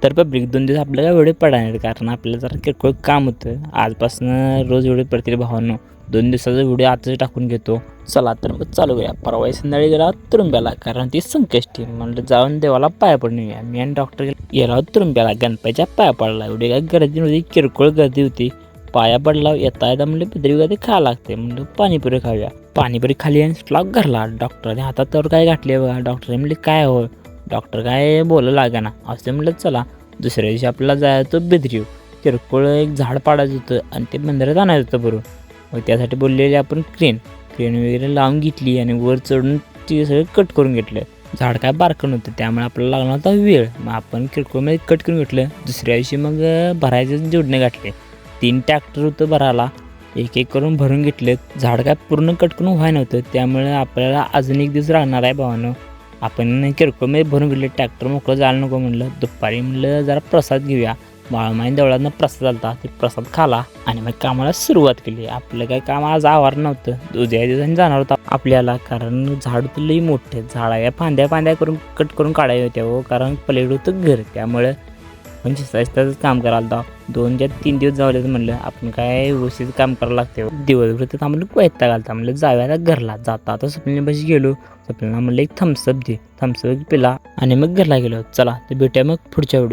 तर पब्लिक 2 दिवस आपल्याला व्हिडिओ पडणार नाही, कारण आपल्याला जरा किरकोळ काम होतं. आजपासून रोज व्हिडिओ पडतील भावांनो. 2 दिवसाचा व्हिडिओ आजच टाकून घेतो. चला तर मग चालू करूया. परवा संध्याकाळी गेला तुरुंब्याला, कारण ती संकष्टी. म्हणलं जाऊन देवाला पाया पडून येऊया. मी आणि डॉक्टर गेला तुरुंब्याला, गणपतीच्या पाया पडला. एवढी काय गर्दी नव्हती, किरकोळ गर्दी होती. पाया पडला, येता येता म्हणलं पिद्री वगैरे खायला लागते. म्हणलं पाणीपुरी खाऊया. पाणीपुरी खाली आणि स्लॉग घरला. डॉक्टरने हातात तर काय गाठले बघा. डॉक्टरने म्हणले काय हो. डॉक्टर काय बोलू लागा ना. असं म्हणलं चला दुसऱ्या दिवशी आपल्याला जायचं बेदरीव. किरकोळ एक झाड पाडायचं होतं आणि ते बंदरात आणायचं होतं बरोबर. मग त्यासाठी बोललेले आपण क्रेन वगैरे लावून घेतली आणि वर चढून ती सगळं कट करून घेतलं. झाड काय बारकं नव्हतं, त्यामुळे आपल्याला लागला होता वेळ. मग आपण किरकोळमध्ये कट करून घेतलं. दुसऱ्या दिवशी मग भरायचं जोडणे गाठले. 3 ट्रॅक्टर होतं भरायला. एक एक करून भरून घेतले. झाड काय पूर्ण कट करून व्हाय नव्हतं, त्यामुळे आपल्याला अजून एक दिवस राहणार आहे भावानं. आपण किरकोळमध्ये भरून घेतले. ट्रॅक्टर मोकळं जायला नको म्हणलं. दुपारी म्हणलं जरा प्रसाद घेऊया. बाळमाई देवळातनं प्रसाद आलता, ते प्रसाद खाला आणि मग कामाला सुरुवात केली. आपलं काय काम आज आवार नव्हतं, उद्या दिवसांनी जाणार होतं आपल्याला, कारण झाड होतं लई मोठे. झाडा फांद्या करून कट करून काढायला होत्या हो, कारण पलीकडे होतं घर. त्यामुळे 25 तास काम करायला होता. 2 ते 3 दिवस जावले म्हणलं आपण काय व्यवस्थित काम करायला लागते. दिवसभर तर आम्हाला वैताग घालता. म्हणलं जाऊया आता घरला. जाता आता स्वप्नीपाशी गेलो. स्वप्नीला म्हणलं एक थम्सअप दे. थम्सअप पिला आणि मग घरला गेलो. चला तर भेटूया मग पुढच्या व्हिडिओ.